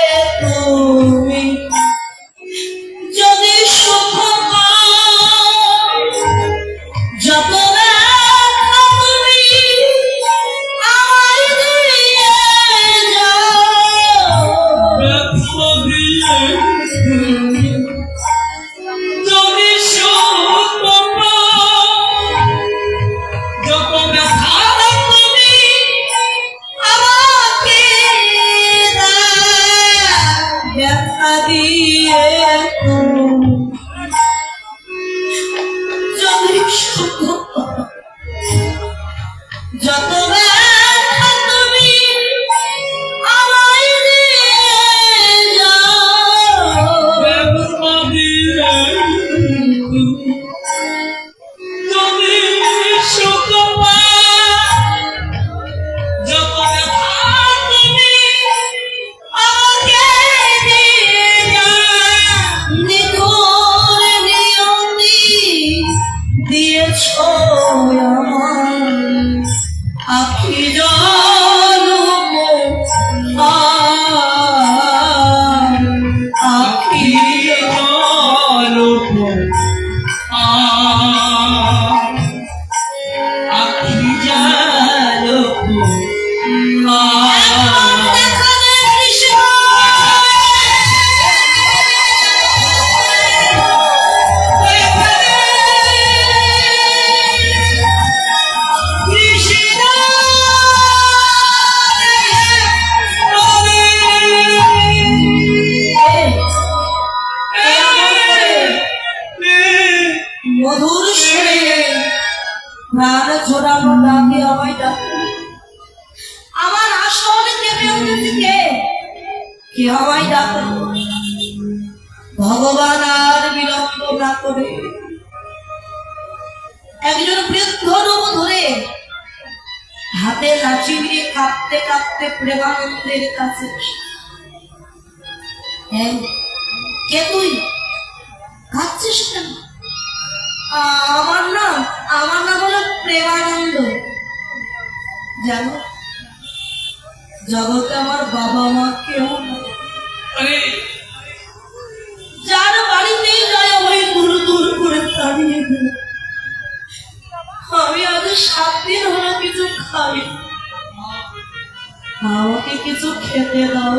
তুমি যদি সুখ পাও, যত ব্যথা তুমি আমায় দিয়ে যাও, ব্যথা দিয়ে যদি সুখ পাও, যত ব্যথা তুমি আমাকে দাও, ব্যথা দিয়ে তুমি যদি সুখ পাও, যত ব্যথা তুমি আমায় দিয়ে যাও, ব্যথা দিয়ে যদি সুখ পাও, যত ব্যথা তুমি আমাকে দিয়ে যাও, নিঠুর নিয়তি দিয়েছ আমায় আখি জল পোহাও, আখি জল আখি জল দেখা দে কৃষ্ণ। দেখা দে কৃষ্ণ। মধুর সুরে প্রাণ ঝোড়ানো ডাকে আমায় ডাকে, আমার আসল কেঁপে উঠেছে কে আমায় ডাকে? ভগবান আর বিলম্ব না করে একজন বৃদ্ধ রূপ ধরে হাতে লাঠি নিয়ে কাঁপতে কাঁপতে প্রেমানন্দের কাছে এসে, হ্যাঁ কে তুই, কাঁদছিস কেন? আমার নাম হলো প্রেমানন্দ। জানো জগতে আমার বাবা মা কেউ নেই, আরে যার বাড়িতে যায় আমায় দূর দূর করে তাড়িয়ে দিল। আমি আজ 7 দিন হলো খাই, আমাকে কিছু খেতে দাও।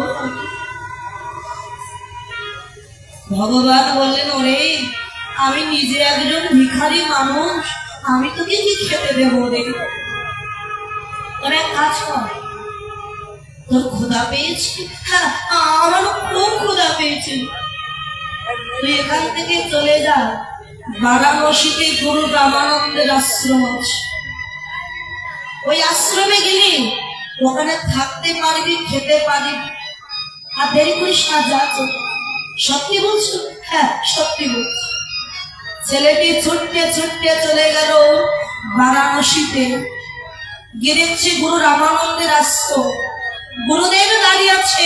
ভগবান বললেন, ওরে আমি নিজে একজন ভিখারি মানুষ, আমি তোকে কি খেতে দেবো রে? তোর এক কাজ কর, তোর ক্ষুধা পেয়েছে? হ্যাঁ, আমারও খুব ক্ষুধা পেয়েছে। তুই এখান থেকে চলে যা, বারাণসীতে গুরু রামানন্দের আশ্রম আছে, ওই আশ্রমে গেলে ওখানে থাকতে পারবি, খেতে পারবি। আর দেরি করিস না, যা চল। সত্যি বলছো? হ্যাঁ সত্যি বলছি। ছেলেটি ছুটতে ছুটতে চলে গেল বারাণসীতে। গিয়ে দেখছি গুরু রামানন্দের আশ্রম, গুরুদেব দাঁড়িয়ে আছে।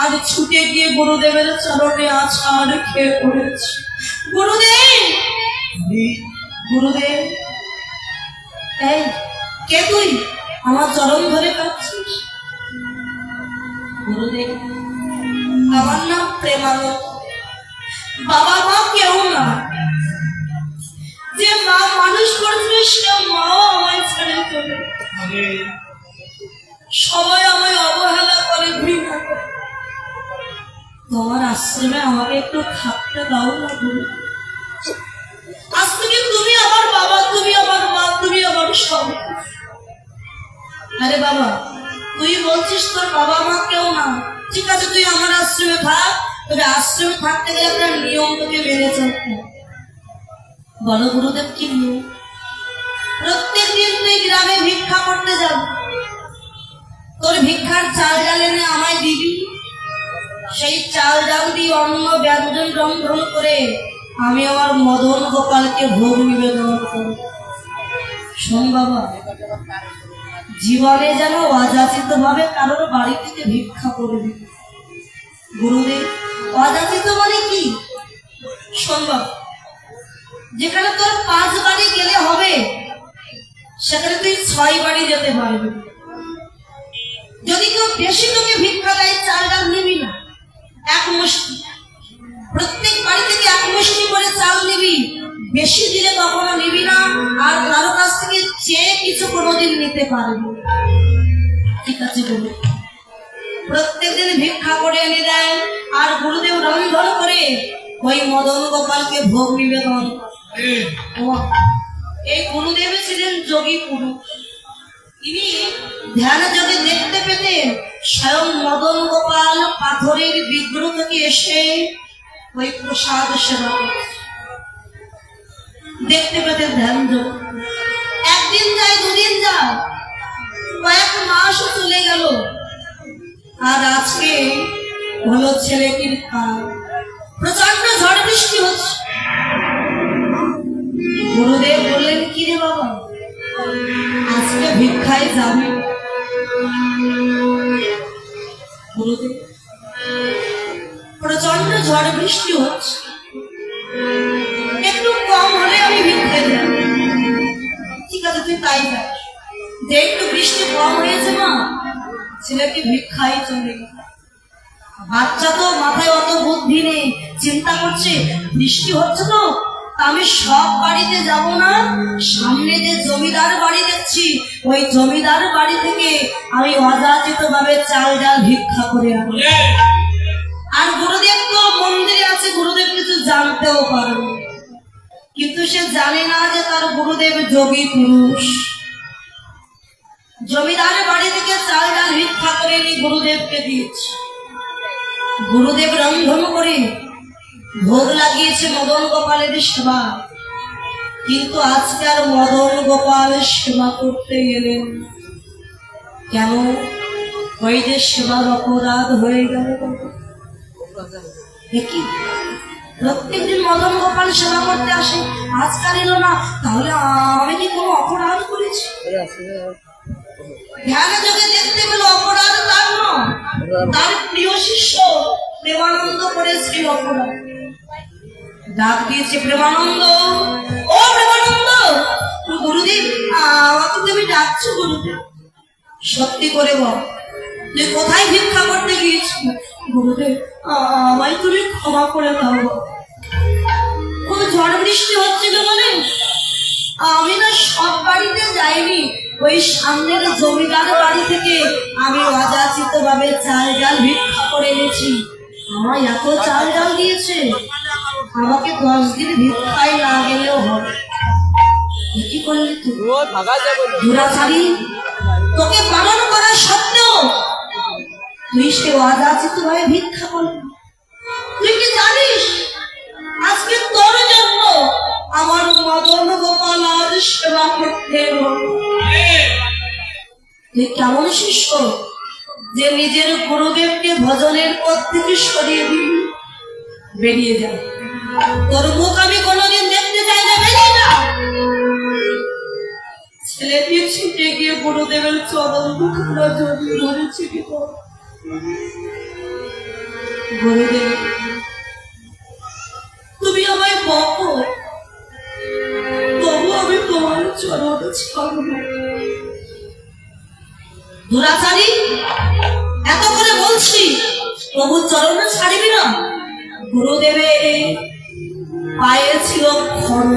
আর ছুটে গিয়ে গুরুদেবের চরণে আছাড় খেয়ে পড়েছে। গুরুদেব, গুরুদেব, এই কে তুই? আমার চরণ ধরে কাঁদছিস? গুরুদেব, আমার নাম প্রেমানন্দ। বাবা মা কেউ না, যে মা মানুষ করছিল সে মাও আমায় ছেড়ে চলে। সবাই আমায় অবহেলা করে, ঘৃণা করে। তোমার আশ্রমে আমাকে একটু থাকতে দাও না গুরু। আজ থেকে তুমি আমার বাবা, তুমি আমার মা, তুমি আমার সব। আরে বাবা, তুই বলছিস তোর বাবা মা কেউ না, ঠিক আছে তুই আমার আশ্রমে থাক, তবে আশ্রমে থাকতে গেলে একটা নিয়ম তোকে মেনে চলতে। বলো গুরুদেব কি নিয়ম? প্রত্যেক দিন তুই গ্রামে ভিক্ষা করতে যাবি, তোর ভিক্ষার চাল ডাল এনে আমায় দিবি। সেই চাল ডাল দিয়ে অন্ন ব্যঞ্জন রন্ধন করে আমি আমার মদন গোপালকে ভোগ নিবেদন করব। শোন বাবা, জীবনে যেন অযাচিত ভাবে কারোর বাড়ি থেকে ভিক্ষা করবি। গুরুদেব, অযাচিত মানে কি? শোন বাবা, যেখানে তোর 5 বাড়ি গেলে হবে সেখানে তুই 6 বাড়ি যেতে পারবি। যদি কেউ বেশি তোকে ভিক্ষা দেয়, চাল ডাল নিবি না, এক মুষ্টি, প্রত্যেক বাড়ি থেকে এক মুষ্টি করে চাল নিবি। বেশি দিলে কখনো নিবি না, আর কারো কাছ থেকে চেয়ে কিছু কোনোদিন নিতে পারবি। ঠিক আছে গুরু। প্রত্যেকদিন ভিক্ষা করে এনে দেয়, আর গুরুদেব রন্ধন করে ওই মদন গোপালকে ভোগ নিবেদন। এই গুরুদেব ছিলেন যোগী পুরুষ। তিনি ধ্যান যোগে দেখতে পেতেন স্বয়ং মদন গোপাল পাথরের বিগ্রহ থেকে এসে ওই প্রসাদ সেবা দেখতে পেতেন ধ্যান যোগ। একদিন যায়, দুদিন যায়, কয়েক মাস চলে গেল। আর আজকে হলো ছেলেটির কাল, প্রচন্ড ঝড় বৃষ্টি হচ্ছে। গুরুদেব বললেন, কি রে বাবা, আজকে ভিক্ষায় যাবে? গুরুদেব, প্রচন্ড ঝড় বৃষ্টি হচ্ছে, একটু কম হলে আমি ভিক্ষায় যাব। ঠিক আছে তুই তাই যাস। যে একটু বৃষ্টি কম হয়েছে মা, ছেলেকে ভিক্ষায় চলে গেল। বাচ্চা তো মাথায় অত বুদ্ধি নেই, চিন্তা করছে বৃষ্টি হচ্ছে তো আমি সব বাড়িতে যাব না, সামনে যে জমিদার বাড়ি দেখছি ওই জমিদার বাড়ি থেকে আমি অযাচিত ভাবে চাল ডাল ভিক্ষা করে আনবো। আর গুরুদেব তো মন্দিরে আছে, গুরুদেব কিছু জানতেও পারবে, কিন্তু সে জানে না যে তার গুরুদেব যোগী পুরুষ। জমিদার বাড়ি থেকে চাল ডাল ভিক্ষা করে এনে গুরুদেবকে দিয়েছে। গুরুদেব রন্ধন করে ভোগ লাগিয়েছে মদন গোপালের সেবা, কিন্তু আজকে আর মদন গোপালের সেবা করতে গেলেন। কেন? ওই যে সেবার অপরাধ হয়ে গেল। দেখি প্রত্যেকদিন মদন গোপাল সেবা করতে আসে, আজকাল এলো না, তাহলে আমি কি কোনো অপরাধ করেছি? ধ্যান যোগে দেখতে পেল অপরাধ তার নয়, তার প্রিয় শিষ্য প্রেমানন্দ করেছে অপরাধ। ডাক দিয়েছে, প্রেমানন্দ, ও প্রেমানন্দ। গুরুদেব, আমাকে তুমি ডাকছো? গুরুদেব, সত্যি করে বল, তুই কোথায় ভিক্ষা করতে গিয়েছিস? গুরুদেব, আমায় তুমি ক্ষমা করে দাও। খুব ঝড় বৃষ্টি হচ্ছিল বলে আমি না সব বাড়িতে যাইনি, ওই সামনের জমিদার বাড়ি থেকে আমি অযাচিত ভাবে চাল ডাল ভিক্ষা করে এনেছি। আমায় এত চাল ডাল দিয়েছে, আমাকে 10 দিন ভিক্ষায় না গেলেও হবে। কি করলি তুই দুরাচারী? তোকে বারণ করা সত্ত্বেও তুই সে অযাচিত ভাবে ভিক্ষা করবি। তুই কি জানিস আজকে তোর জন্য আমার মদন গোপাল আর সেবা করতে হবে? তুই কেমন শিষ্য যে নিজের গুরুদেবকে ভজনের পথ থেকে সরিয়ে দিবি? বেরিয়ে যা, তোর মুখ আমি কোনোদিন দেখতে চাই না, বেরিয়ে যা। ছেলেটি ছিটে গিয়ে গুরুদেবের চরণ দুখানা জড়িয়ে ধরেছে। কি তোর গুরুদেব, তুমি আমায় বকো, তবু আমি তোমার চরণ ছাড়ব। দুরাচারী, এত করে বলছি তবু চরণ ছাড়বি না? গুরুদেবের পায়ে ছিল খড়ম,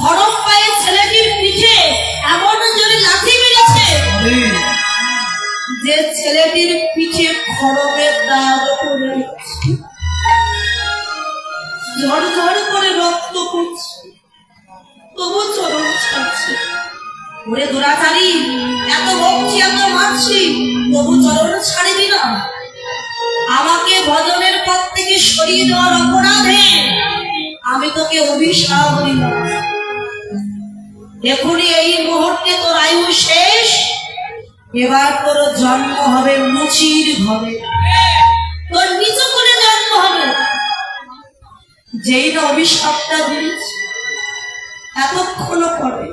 খড়ম পায়ে ছেলেটির পিঠে এমন জোরে লাথি মেরেছে যে ছেলেটির পিঠে খড়মের দাগ পড়ে গেছে, ঝড় ঝড় করে রক্ত পড়ছে, তবু চরণ ছাড়ছে। ওরে দুরাচারী, এত বকছি এত মারছি তবু চরণ ছাড়বি না? আমাকে ভজনের পথ থেকে সরিয়ে দেওয়ার অপরাধে আমি তোকে অভিশাপ দিলাম। এখনই এই মুহূর্তে তোর আয়ু শেষ, এবার তোর জন্ম হবে মুচির ঘরে, তোর নিচু করে জন্ম হবে। যেই না অভিশাপটা দিয়েছে এতক্ষণ পরে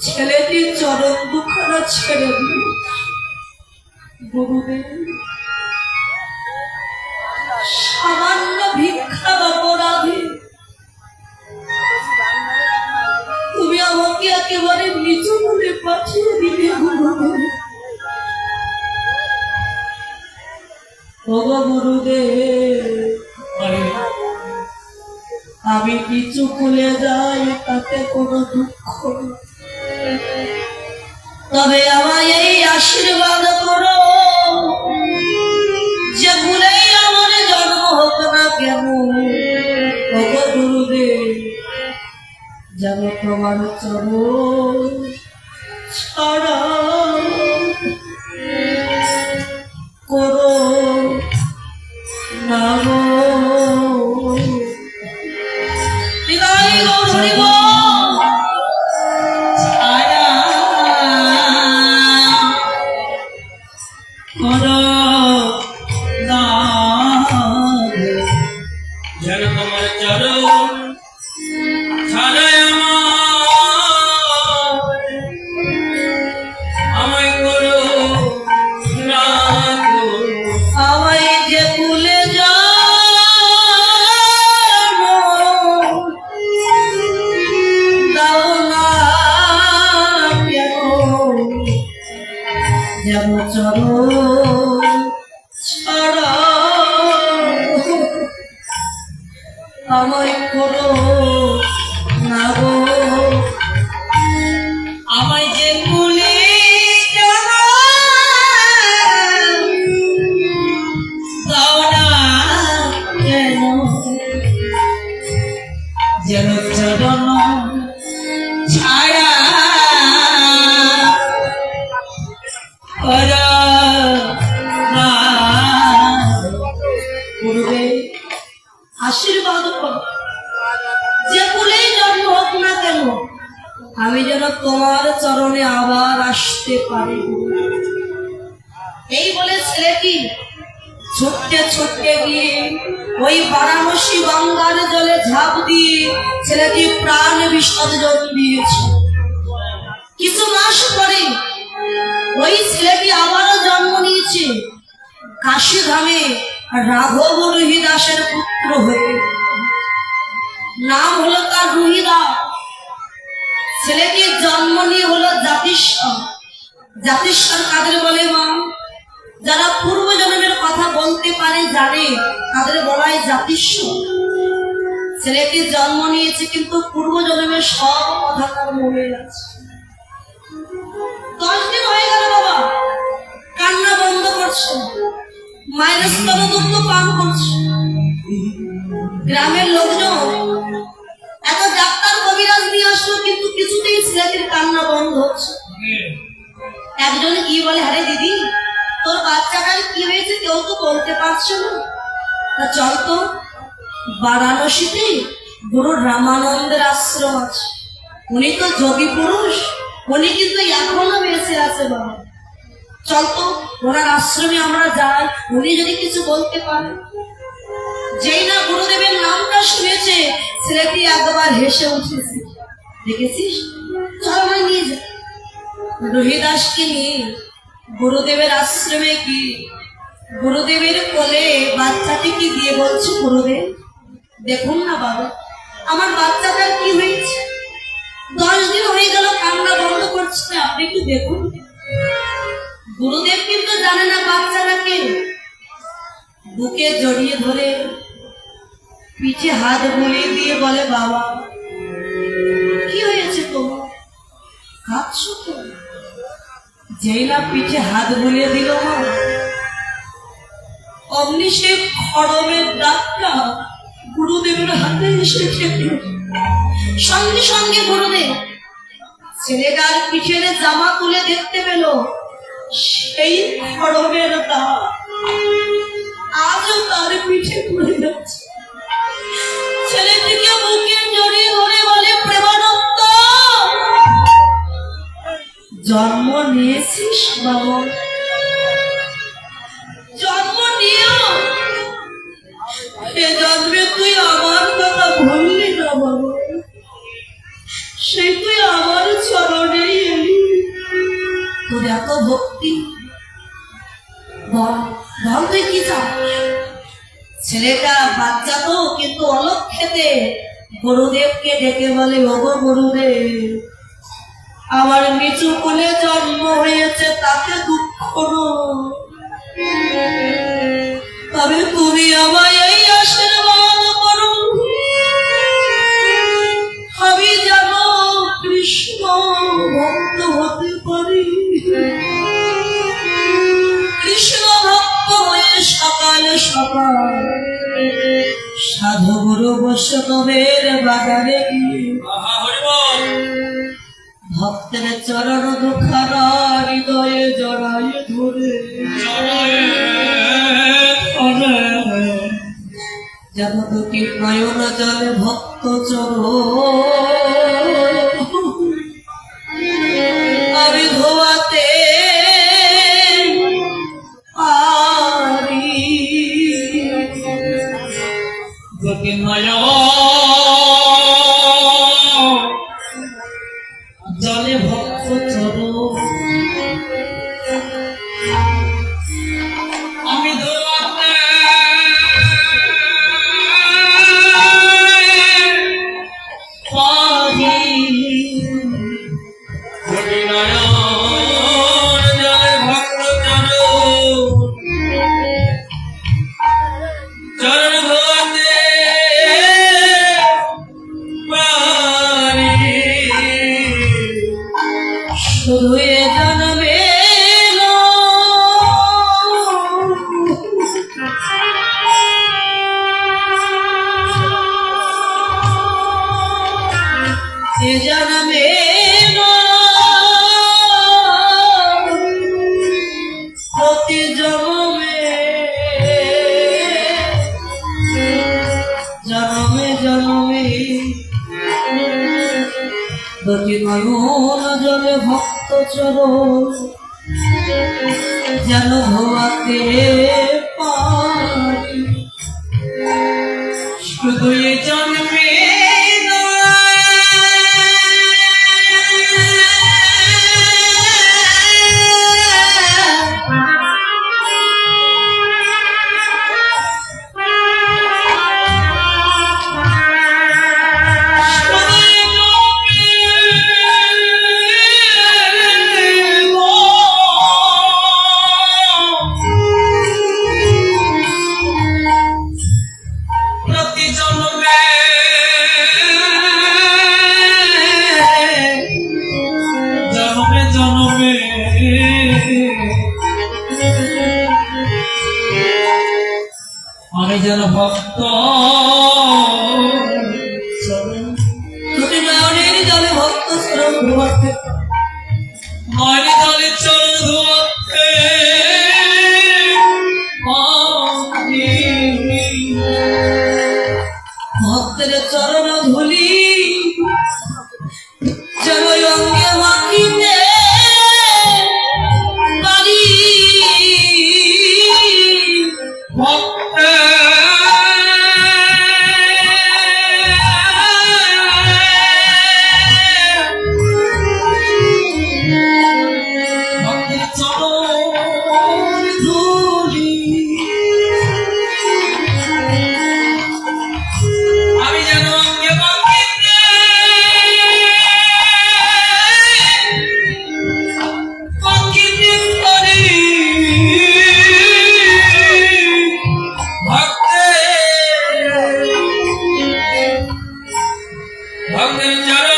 ছেলেটির চরণ দুখানা ছেড়ে দিল। গুরুদেব, সামান্য ভিক্ষা অপরাধে তুমি আমাকে একেবারে নিচু করে পাঠিয়ে দিলে। গুরুদেব, গুরুদেব, আমি কিছু ভুলে যাই তাতে কোনো দুঃখ নেই, তবে আমায় এই আশীর্বাদ করো যে ভুলেই আমার জন্ম হোক না কেন, গুরুদেব, যেন তোমার চরণ ছাড়া করো না গো। বিদায় গো, হরি বল। ছাড়া করো না যেন তোমার চরণ ছাড়াই আমায় করো না গো। আমায় যে ভুলে দাও না কেন, যেন চরণ ছাড়া আমায় করো না গো। আমায় যে ভুলে দাও না কেন, যেন চরণ ছাড়া করো না। গুরুদেব, আশীর্বাদ করো, যে ভুলেই জন্ম হোক না কেন আমি যেন তোমার চরণে আবার আসতে পারি। এই বলে ছেলেটি ছুটতে ছুটতে গিয়ে ওই বারাণসী গঙ্গার জলে ঝাঁপ দিয়ে ছেলেটি প্রাণ বিসর্জন দিয়েছে। কিছু মাস পরে ওই ছেলেটি আবারও জন্ম নিয়েছে কাশীধামে রাঘব রুহিদাসের পুত্র হয়ে। নাম হলো তার রুহিদাস। ছেলেটির জন্ম নিয়ে হলো জাতিস্বর। জাতিস্বর কাদের বলে মা? যারা পূর্ব জন্মের কথা বলতে পারে, জানে, তাদের বলা হয় জাতিস্বর। ছেলেটি জন্ম নিয়েছে, কিন্তু পূর্ব জন্মের সব কথা তার মনে আছে। 10 দিন হয়ে গেল বাবা, কান্না বন্ধ করছে না। মায়ের স্তনদুগ্ধ পান করছে। গ্রামের লোকজন এত ডাক্তার কবিরাজ নিয়ে আসলো, কিন্তু কিছুতেই ছেলেটির কান্না বন্ধ হচ্ছে। একজন কি বলে, আরে দিদি, তোর বাচ্চাটার কি হয়েছে কেউ তো বলতে পারছে না। তা চল তো, বারাণসীতে গুরু রামানন্দের আশ্রম আছে। উনি তো যোগী পুরুষ, উনি কিন্তু এখনো বেঁচে আছে বাবা। চল তো, ওনার আশ্রমে আমরা যাই, উনি যদি কিছু বলতে পারে। যেই না গুরুদেবের নামটা শুনেছে, ছেলেটি একবার হেসে উঠেছে। দেখেছিস, চল আমায় নিয়ে যা। রোহিদাসকে নিয়ে গুরুদেবের আশ্রমে গিয়ে গুরুদেবের কোলে বাচ্চাটিকে দিয়ে বলছে, গুরুদেব দেখুন না বাবা, আমার বাচ্চাটার কি হয়েছে। 10 দিন হয়ে গেল, কান্না বন্ধ করছে না, আপনি একটু দেখুন। গুরুদেব কিন্তু জানে না বাচ্চাটা কে। বুকে জড়িয়ে ধরে পিঠে হাত বুলিয়ে দিয়ে বলে, বাবা কি হয়েছে তোমার, কাঁদছো তো? যেই না পিঠে হাত বুলিয়ে দিল মা, অমনি সে খড়মের ডাকটা গুরুদেবের হাতে এসে খেতে। সঙ্গে সঙ্গে গুরুদেব ছেলেটার পিঠের জামা তুলে দেখতে পেল সেই খড়মের দাগ আজও তার পিঠে পড়ে যাচ্ছে। ছেলেটিকে বুকে জড়িয়ে ধরে বলে, প্রেমানন্দ জন্ম নিয়েছিস বাবা, জন্ম নিয়েও এ জন্মে তুই আমার কথা ভুললি না বাবা। সেই তুই আমার চরণে এলি, তোর এত ভক্তি, বল বল তুই কি চাস। ছেলেটা বাচ্চা তো, কিন্তু অলক্ষেতে গুরুদেবকে ডেকে বলে, ওগো গুরুদেব, আমার নিচু কোলে জন্ম হয়েছে, তাতে দুঃখ নয়, তবে তুমি আমায় এই আশীর্বাদ করো, আমি যেন কৃষ্ণ ভক্ত হতে পারি। কৃষ্ণ ভক্ত হয়ে সকাল সকাল সাধু গুরু বৈষ্ণবের বাজারে গিয়ে ভক্তের চরণ দুখানা হৃদয়ে জড়ায় ধরে যেন দুটি নয়ন জলে ভক্ত চরণ আমি ধোয়াতে পারি। দুটি নয়ন জলে ভক্ত চরণ আমি ধোয়াতে শুধু এ জন্মে এ জন্মে প্রতি জন্মে জন্মে জন্মে দুটি নয়ন জলে ভক্ত চরণ যেন ধোয়াতে পারি। শুধু এ জন্মে প্রতি জন্মে জলে ভক্ত চরণ ধোয়াতে মনি দলে চরণ ধোয়াতে ভক্তের চরণ ধুলি যেন অঙ্গে মাখিতে পারি ভক্তে ভক্তের চরণ ধুলি আমি যেন অঙ্গে মাখিতে মাখিতে পারি ভক্তের চরণ